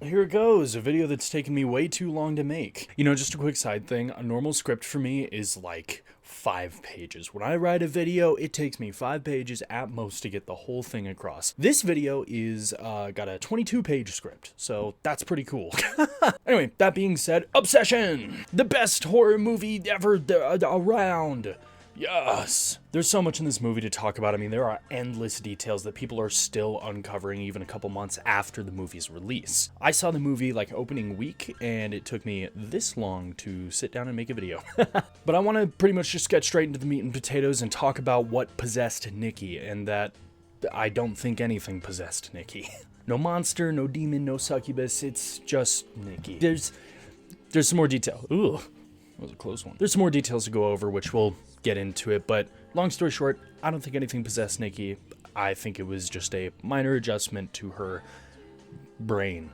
here it goes, a video that's taken me way too long to make. You know, just a quick side thing, a normal script for me is like 5 pages. When I write a video, it takes me 5 pages at most to get the whole thing across. This video is got a 22-page script, so that's pretty cool. Anyway, that being said, Obsession! The best horror movie ever around! Yes! There's so much in this movie to talk about. I mean, there are endless details that people are still uncovering even a couple months after the movie's release. I saw the movie like opening week, and it took me this long to sit down and make a video. But I want to pretty much just get straight into the meat and potatoes and talk about what possessed Nikki, and that I don't think anything possessed Nikki. No monster, no demon, no succubus, it's just Nikki. There's some more detail. Ooh, that was a close one. There's some more details to go over, which we'll get into it, but long story short, I don't think anything possessed Nikki. I think it was just a minor adjustment to her brain.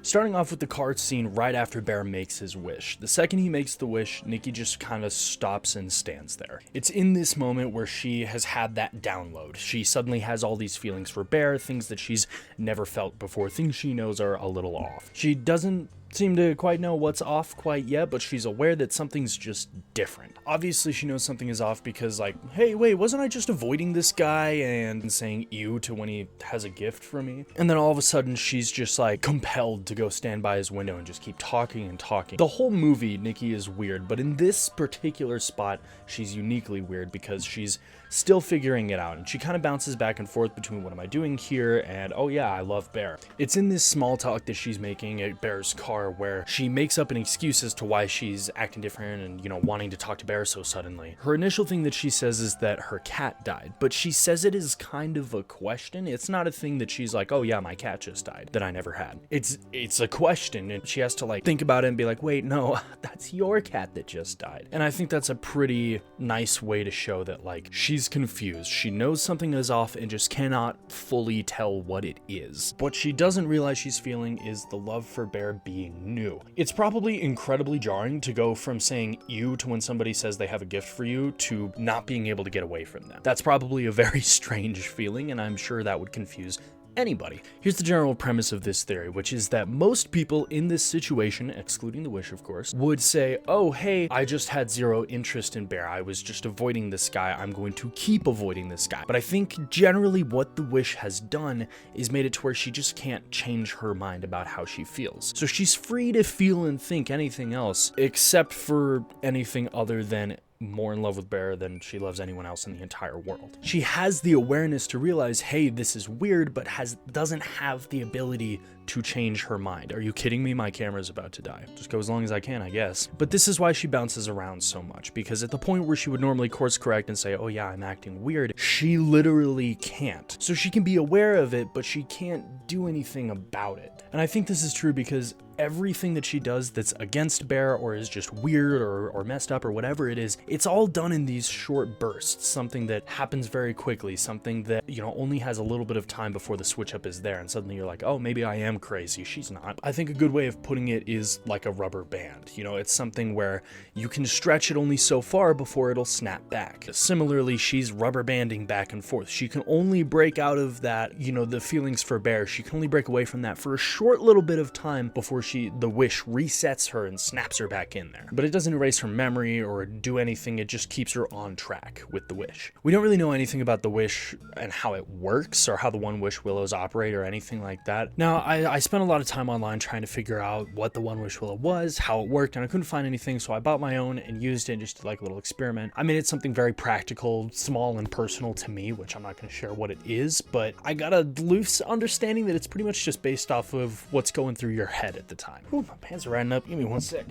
Starting off with the car scene right after Bear makes his wish. The second he makes the wish, Nikki just kind of stops and stands there. It's in this moment where she has had that download. She suddenly has all these feelings for Bear, things that she's never felt before, things she knows are a little off. She doesn't seem to quite know what's off quite yet, but she's aware that something's just different. Obviously, she knows something is off because, like, hey, wait, wasn't I just avoiding this guy and saying ew to when he has a gift for me? And then all of a sudden, she's just, like, compelled to go stand by his window and just keep talking and talking. The whole movie, Nikki is weird, but in this particular spot, she's uniquely weird because she's still figuring it out, and she kind of bounces back and forth between what am I doing here and oh yeah, I love Bear. It's in this small talk that she's making at Bear's car where she makes up an excuse as to why she's acting different and, you know, wanting to talk to Bear so suddenly. Her initial thing that she says is that her cat died, but she says it as kind of a question. It's not a thing that she's like, oh yeah, my cat just died that I never had. It's a question, and she has to like think about it and be like, wait, no, that's your cat that just died. And I think that's a pretty nice way to show that like she's confused. She knows something is off and just cannot fully tell what it is. What she doesn't realize she's feeling is the love for Bear being new. It's probably incredibly jarring to go from saying ew to when somebody says they have a gift for you to not being able to get away from them. That's probably a very strange feeling, and I'm sure that would confuse anybody. Here's the general premise of this theory, which is that most people in this situation, excluding the wish of course, would say, oh hey, I just had zero interest in Bear, I was just avoiding this guy, I'm going to keep avoiding this guy. But I think generally what the wish has done is made it to where she just can't change her mind about how she feels. So she's free to feel and think anything else, except for anything other than more in love with Bear than she loves anyone else in the entire world. She has the awareness to realize, hey, this is weird, but doesn't have the ability to change her mind. Are you kidding me? My camera's about to die. Just go as long as I can, I guess. But this is why she bounces around so much, because at the point where she would normally course correct and say, oh yeah, I'm acting weird, she literally can't. So she can be aware of it, but she can't do anything about it. And I think this is true because everything that she does that's against Bear or is just weird or messed up or whatever it is, it's all done in these short bursts, something that happens very quickly, something that, you know, only has a little bit of time before the switch up is there, and suddenly you're like, oh, maybe I am crazy. She's not. I think a good way of putting it is like a rubber band. You know, it's something where you can stretch it only so far before it'll snap back. Similarly, she's rubber banding back and forth. She can only break out of that, you know, the feelings for Bear. She can only break away from that for a short little bit of time before the wish resets her and snaps her back in there. But it doesn't erase her memory or do anything, it just keeps her on track with the wish. We don't really know anything about the wish and how it works or how the One Wish Willows operate or anything like that. Now, I spent a lot of time online trying to figure out what the One Wish Willow was, how it worked, and I couldn't find anything, so I bought my own and used it just to like a little experiment. I made it something very practical, small, and personal to me, which I'm not going to share what it is, but I got a loose understanding that it's pretty much just based off of what's going through your head at the time. Ooh, my pants are riding up. Give me 1 sec.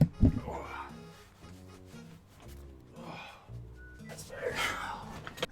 That's better.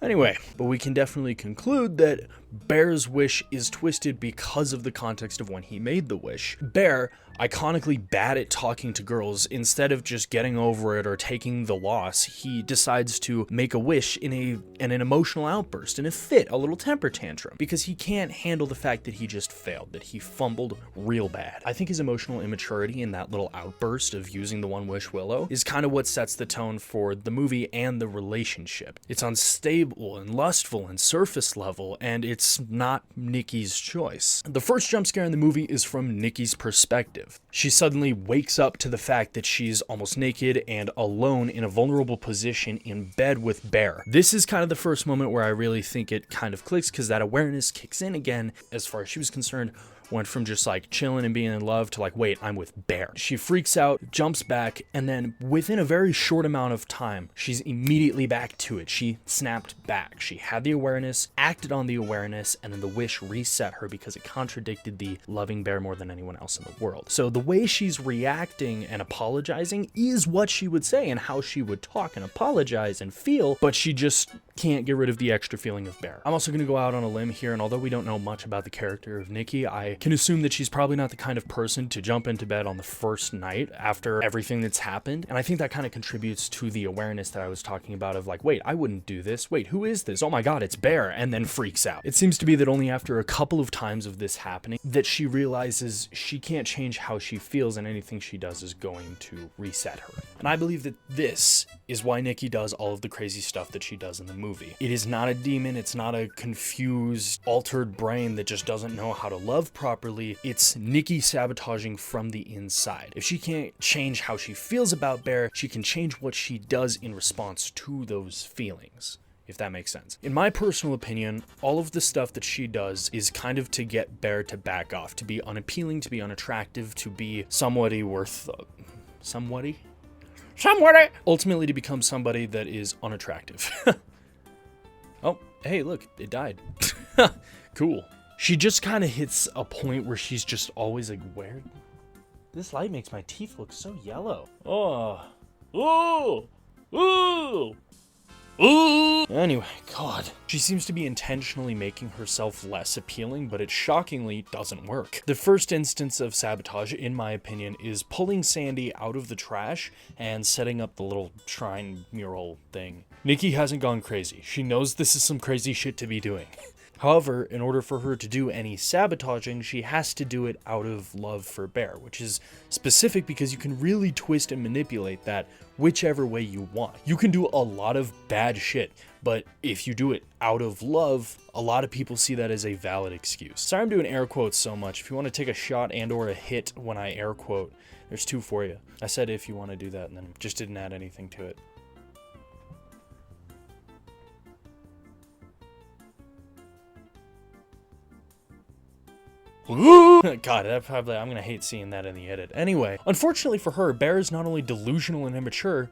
Anyway, but we can definitely conclude that Bear's wish is twisted because of the context of when he made the wish. Bear, iconically bad at talking to girls, instead of just getting over it or taking the loss, he decides to make a wish in an emotional outburst, in a fit, a little temper tantrum, because he can't handle the fact that he just failed, that he fumbled real bad. I think his emotional immaturity in that little outburst of using the One Wish Willow is kind of what sets the tone for the movie and the relationship. It's unstable and lustful and surface level, and it's not Nikki's choice. The first jump scare in the movie is from Nikki's perspective. She suddenly wakes up to the fact that she's almost naked and alone in a vulnerable position in bed with Bear. This is kind of the first moment where I really think it kind of clicks, because that awareness kicks in again. As far as she was concerned, went from just like chilling and being in love to like, wait, I'm with Bear. She freaks out, jumps back, and then within a very short amount of time, she's immediately back to it. She snapped back. She had the awareness, acted on the awareness, and then the wish reset her because it contradicted the loving Bear more than anyone else in the world. So the way she's reacting and apologizing is what she would say and how she would talk and apologize and feel, but she just can't get rid of the extra feeling of Bear. I'm also going to go out on a limb here, and although we don't know much about the character of Nikki, I can assume that she's probably not the kind of person to jump into bed on the first night after everything that's happened. And I think that kind of contributes to the awareness that I was talking about of like, wait, I wouldn't do this. Wait, who is this? Oh my God, it's Bear. And then freaks out. It seems to be that only after a couple of times of this happening that she realizes she can't change how she feels, and anything she does is going to reset her. And I believe that this is why Nikki does all of the crazy stuff that she does in the movie. It is not a demon. It's not a confused, altered brain that just doesn't know how to love properly. It's Nikki sabotaging from the inside. If she can't change how she feels about Bear, she can change what she does in response to those feelings, if that makes sense. In my personal opinion, all of the stuff that she does is kind of to get Bear to back off, to be unappealing, to be unattractive, to be somebody worth... somebody? Ultimately to become somebody that is unattractive. Oh, hey, look, it died. Cool. She just kind of hits a point where she's just always like, where? This light makes my teeth look so yellow. Oh. Oh. Oh. Oh. Anyway, God. She seems to be intentionally making herself less appealing, but it shockingly doesn't work. The first instance of sabotage, in my opinion, is pulling Sandy out of the trash and setting up the little shrine mural thing. Nikki hasn't gone crazy. She knows this is some crazy shit to be doing. However, in order for her to do any sabotaging, she has to do it out of love for Bear, which is specific because you can really twist and manipulate that whichever way you want. You can do a lot of bad shit, but if you do it out of love, a lot of people see that as a valid excuse. Sorry I'm doing air quotes so much. If you want to take a shot and or a hit when I air quote, there's two for you. I said if you want to do that and then just didn't add anything to it. God, I'm gonna hate seeing that in the edit. Anyway, unfortunately for her, Bear is not only delusional and immature,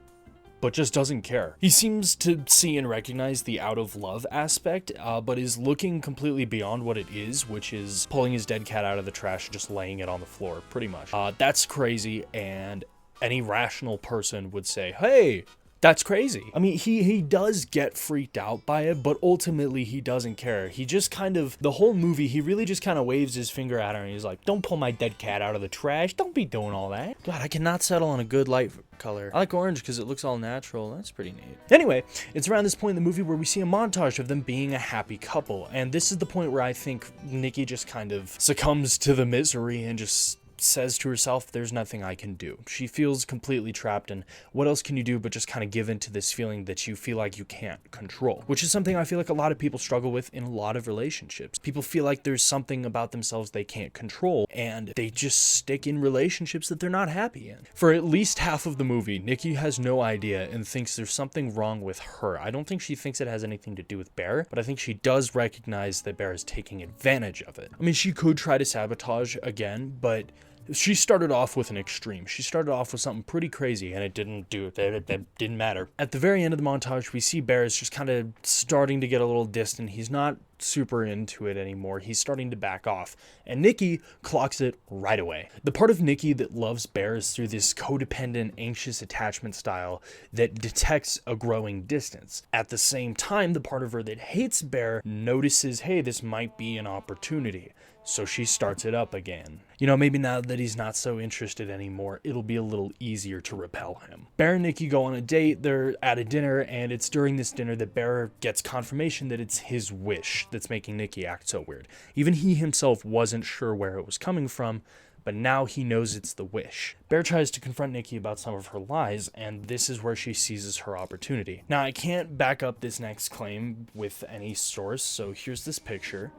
but just doesn't care. He seems to see and recognize the out of love aspect, but is looking completely beyond what it is, which is pulling his dead cat out of the trash and just laying it on the floor, pretty much. That's crazy, and any rational person would say, hey, that's crazy. I mean, he does get freaked out by it, but ultimately he doesn't care. He just kind of, the whole movie, he really just kind of waves his finger at her and he's like, don't pull my dead cat out of the trash. Don't be doing all that. God, I cannot settle on a good light color. I like orange because it looks all natural. That's pretty neat. Anyway, it's around this point in the movie where we see a montage of them being a happy couple. And this is the point where I think Nikki just kind of succumbs to the misery and just says to herself, there's nothing I can do. She feels completely trapped, and what else can you do but just kind of give in to this feeling that you feel like you can't control, which is something I feel like a lot of people struggle with in a lot of relationships. People feel like there's something about themselves they can't control, and they just stick in relationships that they're not happy in. For at least half of the movie, Nikki has no idea and thinks there's something wrong with her. I don't think she thinks it has anything to do with Bear, but I think she does recognize that Bear is taking advantage of it. I mean, she could try to sabotage again, but she started off with an extreme. She started off with something pretty crazy, and it didn't matter. At the very end of the montage, we see Bear is just kind of starting to get a little distant. He's not super into it anymore. He's starting to back off, and Nikki clocks it right away. The part of Nikki that loves Bear is through this codependent, anxious attachment style that detects a growing distance. At the same time, the part of her that hates Bear notices, hey, this might be an opportunity. So she starts it up again. You know, maybe now that he's not so interested anymore, it'll be a little easier to repel him. Bear and Nikki go on a date, they're at a dinner, and it's during this dinner that Bear gets confirmation that it's his wish that's making Nikki act so weird. Even he himself wasn't sure where it was coming from, but now he knows it's the Wish. Bear tries to confront Nikki about some of her lies, and this is where she seizes her opportunity. Now, I can't back up this next claim with any source, so here's this picture.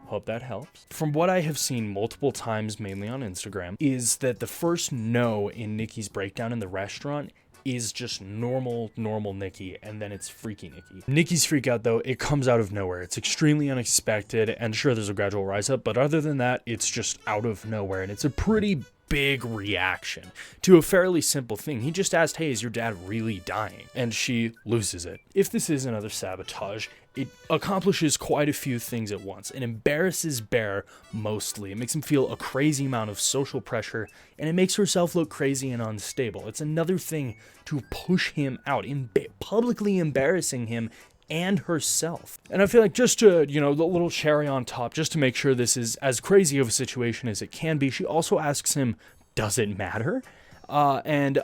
Hope that helps. From what I have seen multiple times, mainly on Instagram, is that the first no in Nikki's breakdown in the restaurant is just normal Nikki, and then it's freaky Nikki. Nikki's freak out, though, it comes out of nowhere. It's extremely unexpected, and sure, there's a gradual rise up, but other than that, it's just out of nowhere, and it's a pretty big reaction to a fairly simple thing. He just asked, hey, is your dad really dying? And she loses it. If this is another sabotage, it accomplishes quite a few things at once. It embarrasses Bear mostly. It makes him feel a crazy amount of social pressure, and it makes herself look crazy and unstable. It's another thing to push him out, publicly embarrassing him and herself. And I feel like just to, the little cherry on top, just to make sure this is as crazy of a situation as it can be, she also asks him, does it matter? And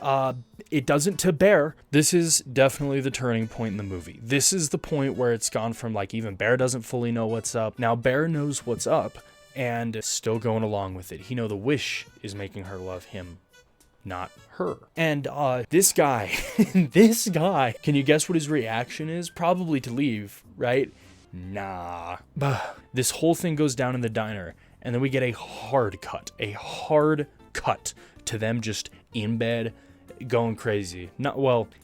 it doesn't to Bear. This is definitely the turning point in the movie. This is the point where it's gone from like even Bear doesn't fully know what's up. Now Bear knows what's up and still going along with it. The Wish is making her love him, not her. And this guy, can you guess what his reaction is? Probably to leave, right? Nah. This whole thing goes down in the diner, and then we get a hard cut to them just in bed going crazy.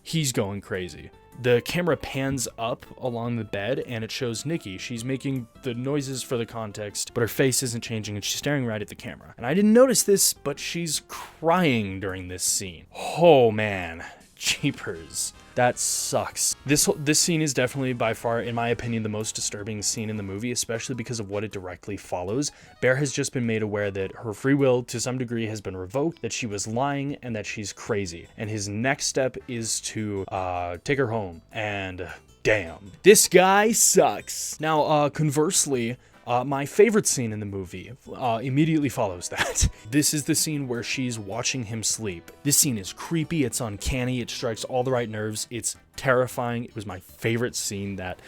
He's going crazy. The camera pans up along the bed and it shows Nikki. She's making the noises for the context, but her face isn't changing and she's staring right at the camera. And I didn't notice this, but she's crying during this scene. Oh man, jeepers. That sucks. This scene is definitely by far, in my opinion, the most disturbing scene in the movie, especially because of what it directly follows. Bear has just been made aware that her free will, to some degree, has been revoked, that she was lying, and that she's crazy. And his next step is to take her home. And damn, this guy sucks. Now, conversely, my favorite scene in the movie immediately follows that. This is the scene where she's watching him sleep. This scene is creepy, it's uncanny, it strikes all the right nerves, it's terrifying. It was my favorite scene that...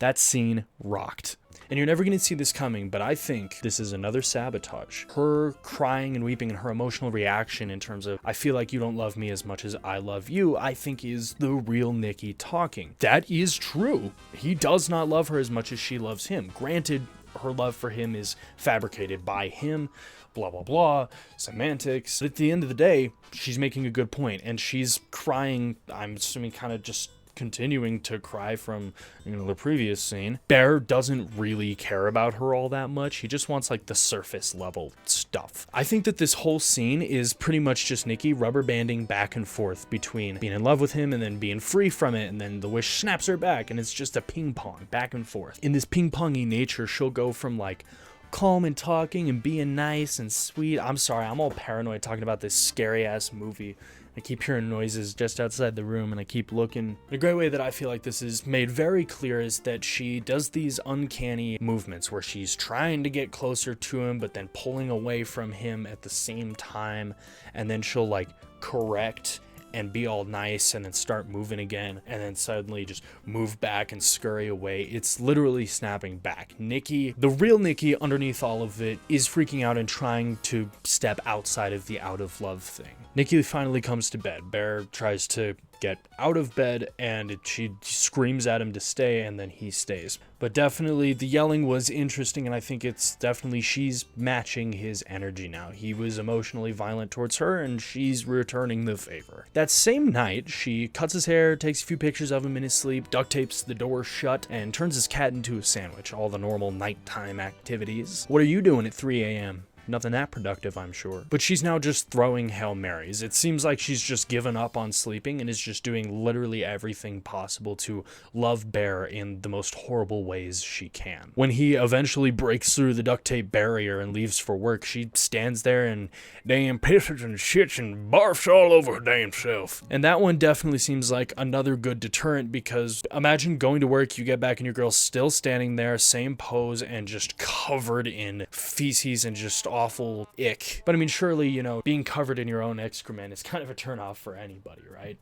That scene rocked. And you're never going to see this coming, but I think this is another sabotage. Her crying and weeping and her emotional reaction in terms of, I feel like you don't love me as much as I love you, I think is the real Nikki talking. That is true. He does not love her as much as she loves him. Granted, her love for him is fabricated by him, blah, blah, blah, semantics. But at the end of the day, she's making a good point, and she's crying, I'm assuming kind of just continuing to cry from the previous scene. Bear doesn't really care about her all that much. He just wants like the surface level stuff. I think that this whole scene is pretty much just Nikki rubber banding back and forth between being in love with him and then being free from it, and then the Wish snaps her back, and it's just a ping pong back and forth. In this ping pongy nature, she'll go from like calm and talking and being nice and sweet. I'm sorry, I'm all paranoid talking about this scary ass movie. I keep hearing noises just outside the room and I keep looking. A great way that I feel like this is made very clear is that she does these uncanny movements where she's trying to get closer to him but then pulling away from him at the same time, and then she'll like correct and be all nice and then start moving again and then suddenly just move back and scurry away. It's literally snapping back. Nikki, the real Nikki underneath all of it, is freaking out and trying to step outside of the out of love thing. Nikki finally comes to bed. Bear tries to get out of bed and she screams at him to stay, and then he stays. But definitely the yelling was interesting, and I think it's definitely she's matching his energy now. He was emotionally violent towards her and she's returning the favor. That same night, she cuts his hair, takes a few pictures of him in his sleep, duct tapes the door shut, and turns his cat into a sandwich. All the normal nighttime activities. What are you doing at 3 a.m.? Nothing that productive, I'm sure. But she's now just throwing Hail Marys. It seems like she's just given up on sleeping and is just doing literally everything possible to love Bear in the most horrible ways she can. When he eventually breaks through the duct tape barrier and leaves for work, she stands there and damn pisses and shits and barfs all over her damn self. And that one definitely seems like another good deterrent, because imagine going to work, you get back and your girl's still standing there, same pose, and just covered in feces and just awful ick. But I mean, surely, you know, being covered in your own excrement is kind of a turnoff for anybody, right?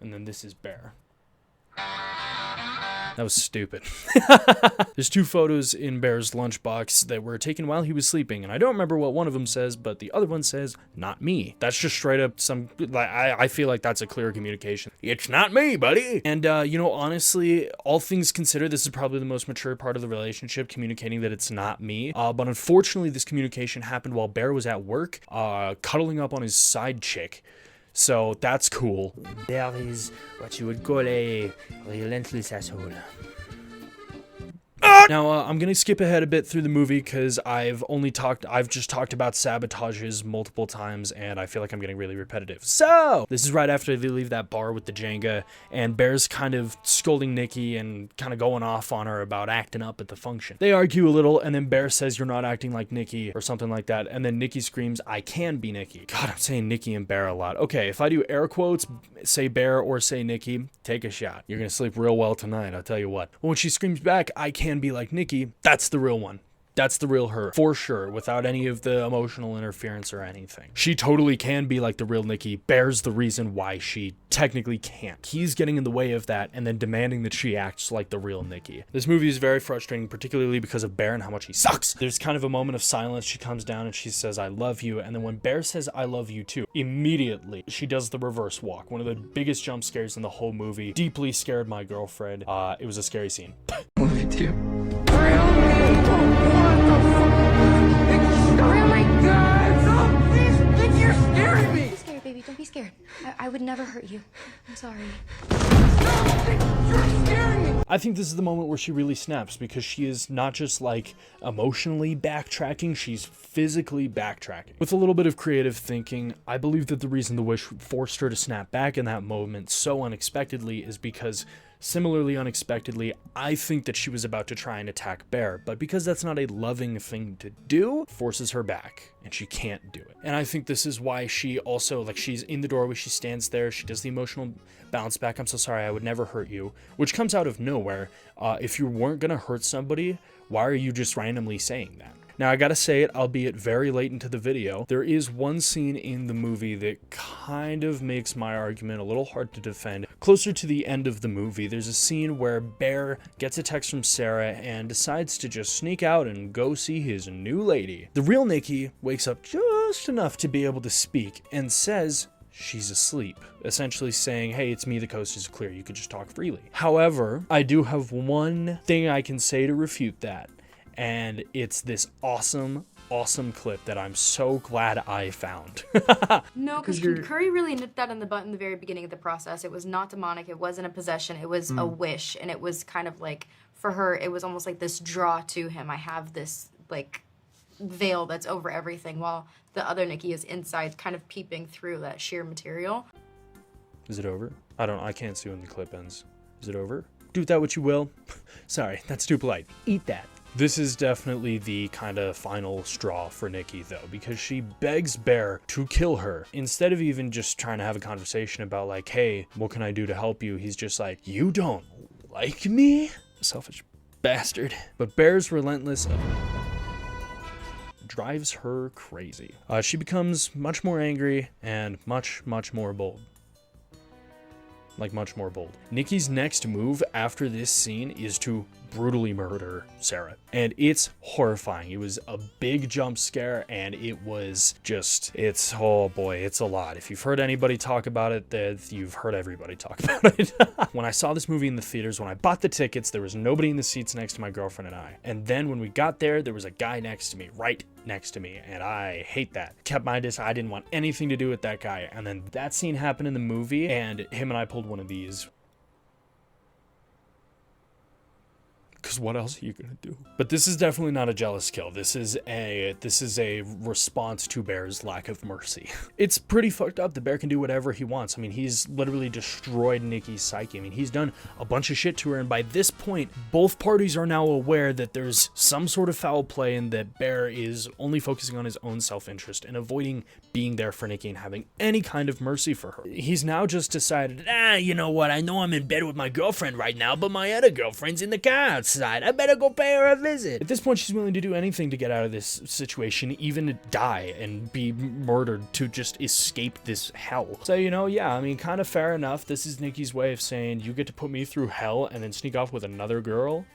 And then this is Bear. That was stupid. There's 2 photos in Bear's lunchbox that were taken while he was sleeping, and I don't remember what one of them says, but the other one says, "Not me." That's just straight up some, I feel like that's a clear communication. It's not me, buddy! And, you know, honestly, all things considered, this is probably the most mature part of the relationship, communicating that it's not me. But unfortunately, this communication happened while Bear was at work, cuddling up on his side chick. So that's cool. Bear is what you would call a relentless asshole. Now, I'm going to skip ahead a bit through the movie because I've just talked about sabotages multiple times, and I feel like I'm getting really repetitive. So, this is right after they leave that bar with the Jenga, and Bear's kind of scolding Nikki and kind of going off on her about acting up at the function. They argue a little, and then Bear says, "You're not acting like Nikki," or something like that, and then Nikki screams, "I can be Nikki." God, I'm saying Nikki and Bear a lot. Okay, if I do air quotes, say Bear or say Nikki, take a shot. You're going to sleep real well tonight, I'll tell you what. But when she screams back, "I can be like Nikki," that's the real one. That's the real her, for sure, without any of the emotional interference or anything. She totally can be like the real Nikki. Bear's the reason why she technically can't. He's getting in the way of that and then demanding that she acts like the real Nikki. This movie is very frustrating, particularly because of Bear and how much he sucks. There's kind of a moment of silence. She comes down and she says, "I love you." And then when Bear says, "I love you too," immediately she does the reverse walk. One of the biggest jump scares in the whole movie. Deeply scared my girlfriend. It was a scary scene. Love you too. Oh my God! Stop! Please, you're scaring me! Don't be scared, baby. Don't be scared. I would never hurt you. I'm sorry. Stop! You're scaring me! I think this is the moment where she really snaps, because she is not just like emotionally backtracking, she's physically backtracking. With a little bit of creative thinking, I believe that the reason the wish forced her to snap back in that moment so unexpectedly is because, similarly unexpectedly, I think that she was about to try and attack Bear, but because that's not a loving thing to do, forces her back, and she can't do it. And I think this is why she also, like, she's in the doorway, she stands there, she does the emotional bounce back, "I'm so sorry, I would never hurt you," which comes out of nowhere. If you weren't gonna hurt somebody, why are you just randomly saying that? Now, I gotta say it, albeit very late into the video, there is one scene in the movie that kind of makes my argument a little hard to defend. Closer to the end of the movie, there's a scene where Bear gets a text from Sarah and decides to just sneak out and go see his new lady. The real Nikki wakes up just enough to be able to speak and says she's asleep, essentially saying, "Hey, it's me, the coast is clear, you could just talk freely." However, I do have one thing I can say to refute that. And it's this awesome clip that I'm so glad I found. No, because Curry really nipped that in the butt in the very beginning of the process. It was not demonic, it wasn't a possession, it was a wish, and it was kind of like, for her, it was almost like this draw to him. I have this, like, veil that's over everything, while the other Nikki is inside, kind of peeping through that sheer material. Is it over? I can't see when the clip ends. Is it over? Do with that what you will. Sorry, that's too polite. Eat that. This is definitely the kind of final straw for Nikki, though, because she begs Bear to kill her. Instead of even just trying to have a conversation about, like, "Hey, what can I do to help you?" He's just like, "You don't like me?" Selfish bastard. But Bear's relentless drives her crazy. She becomes much more angry and much more bold. Like, much more bold. Nikki's next move after this scene is to brutally murder Sarah. And it's horrifying. It was a big jump scare, and it was just, oh boy, it's a lot. If you've heard anybody talk about it, that you've heard everybody talk about it. When I saw this movie in the theaters, when I bought the tickets, there was nobody in the seats next to my girlfriend and I. And then when we got there was a guy next to me, right next to me, and I hate that. Kept my distance. I didn't want anything to do with that guy. And then that scene happened in the movie, and him and I pulled one of these. because what else are you gonna do? But this is definitely not a jealous kill. This is a response to Bear's lack of mercy. It's pretty fucked up. The Bear can do whatever he wants. I mean, he's literally destroyed Nikki's psyche. I mean, he's done a bunch of shit to her, and by this point, both parties are now aware that there's some sort of foul play and that Bear is only focusing on his own self-interest and avoiding being there for Nikki and having any kind of mercy for her. He's now just decided, you know what, I know I'm in bed with my girlfriend right now, but my other girlfriend's in the car outside. I better go pay her a visit. At this point, she's willing to do anything to get out of this situation, even die and be murdered to just escape this hell. So, you know, yeah, I mean, kind of fair enough. This is Nikki's way of saying, you get to put me through hell and then sneak off with another girl?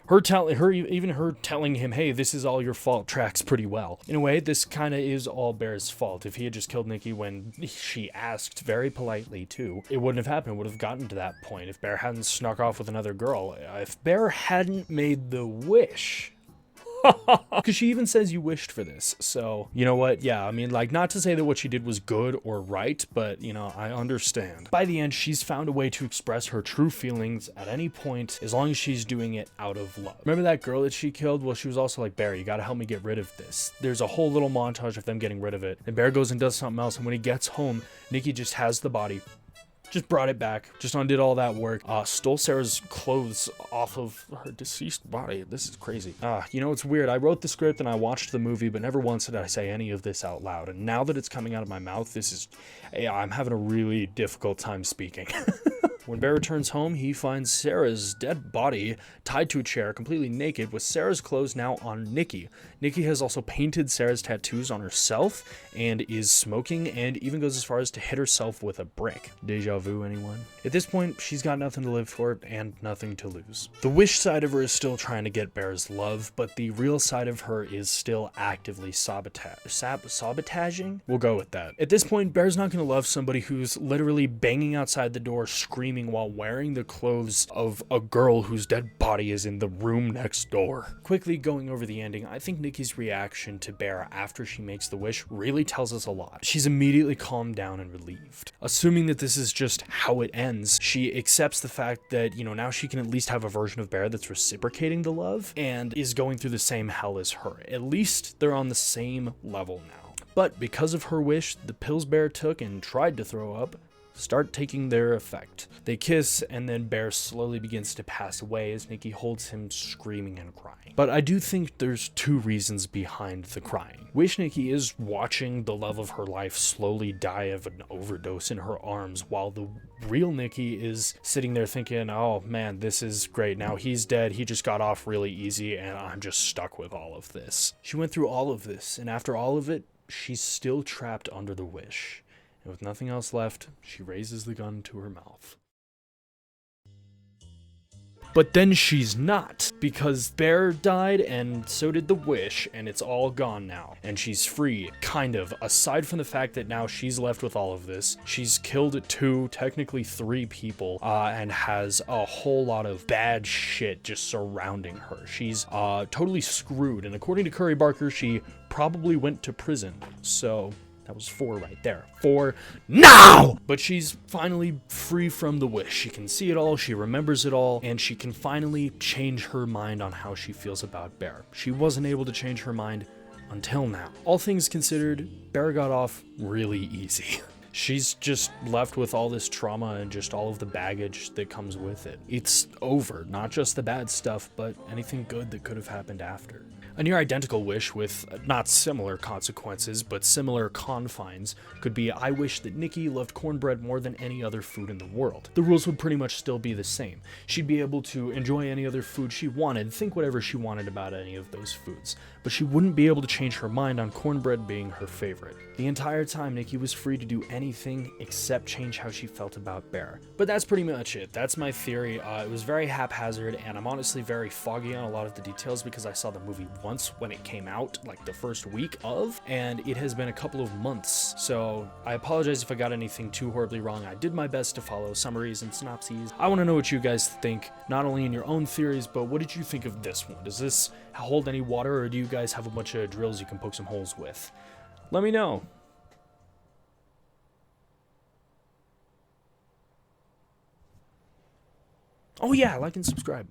Her telling him, hey, this is all your fault, tracks pretty well. In a way, this kind of is all Bear's fault. If he had just killed Nikki when she asked very politely to, it wouldn't have happened. It would have gotten to that point if Bear hadn't snuck off with another girl. If Bear hadn't made the wish... Because she even says you wished for this. So, you know what? Yeah, I mean, like, not to say that what she did was good or right, but, you know, I understand. By the end, she's found a way to express her true feelings at any point, as long as she's doing it out of love. Remember that girl that she killed? Well, she was also like, Bear, you gotta help me get rid of this. There's a whole little montage of them getting rid of it. And Bear goes and does something else, and when he gets home, Nikki just has the body. Just brought it back, just undid all that work, stole Sarah's clothes off of her deceased body. This is crazy. You know, it's weird. I wrote the script and I watched the movie, but never once did I say any of this out loud. And now that it's coming out of my mouth, I'm having a really difficult time speaking. When Bear returns home, he finds Sarah's dead body tied to a chair, completely naked, with Sarah's clothes now on Nikki. Nikki has also painted Sarah's tattoos on herself and is smoking and even goes as far as to hit herself with a brick. Deja vu, anyone? At this point, she's got nothing to live for and nothing to lose. The wish side of her is still trying to get Bear's love, but the real side of her is still actively sabotaging? We'll go with that. At this point, Bear's not going to love somebody who's literally banging outside the door, screaming while wearing the clothes of a girl whose dead body is in the room next door. Quickly going over the ending, I think Nikki's reaction to Bear after she makes the wish really tells us a lot. She's immediately calmed down and relieved. Assuming that this is just how it ends, she accepts the fact that, you know, now she can at least have a version of Bear that's reciprocating the love and is going through the same hell as her. At least they're on the same level now. But because of her wish, the pills Bear took and tried to throw up start taking their effect. They kiss, and then Bear slowly begins to pass away as Nikki holds him screaming and crying. But I do think there's two reasons behind the crying. Wish Nikki is watching the love of her life slowly die of an overdose in her arms, while the real Nikki is sitting there thinking, oh man, this is great. Now he's dead, he just got off really easy, and I'm just stuck with all of this. She went through all of this, and after all of it, she's still trapped under the wish. And with nothing else left, she raises the gun to her mouth. But then she's not, because Bear died and so did the wish, and it's all gone now. And she's free, kind of, aside from the fact that now she's left with all of this. She's killed 2, technically 3 people, and has a whole lot of bad shit just surrounding her. She's totally screwed, and according to Curry Barker, she probably went to prison. So that was 4 right there. 4 now! But she's finally free from the wish. She can see it all, she remembers it all, and she can finally change her mind on how she feels about Bear. She wasn't able to change her mind until now. All things considered, Bear got off really easy. She's just left with all this trauma and just all of the baggage that comes with it. It's over, not just the bad stuff, but anything good that could have happened after. A near identical wish with not similar consequences, but similar confines could be, I wish that Nikki loved cornbread more than any other food in the world. The rules would pretty much still be the same. She'd be able to enjoy any other food she wanted, think whatever she wanted about any of those foods, but she wouldn't be able to change her mind on cornbread being her favorite. The entire time, Nikki was free to do anything except change how she felt about Bear. But that's pretty much it. That's my theory. It was very haphazard, and I'm honestly very foggy on a lot of the details because I saw the movie once when it came out, like the first week of, and it has been a couple of months. So I apologize if I got anything too horribly wrong. I did my best to follow summaries and synopses. I want to know what you guys think, not only in your own theories, but what did you think of this one? Does this hold any water, or do you guys have a bunch of drills you can poke some holes with? Let me know. Oh yeah, like and subscribe.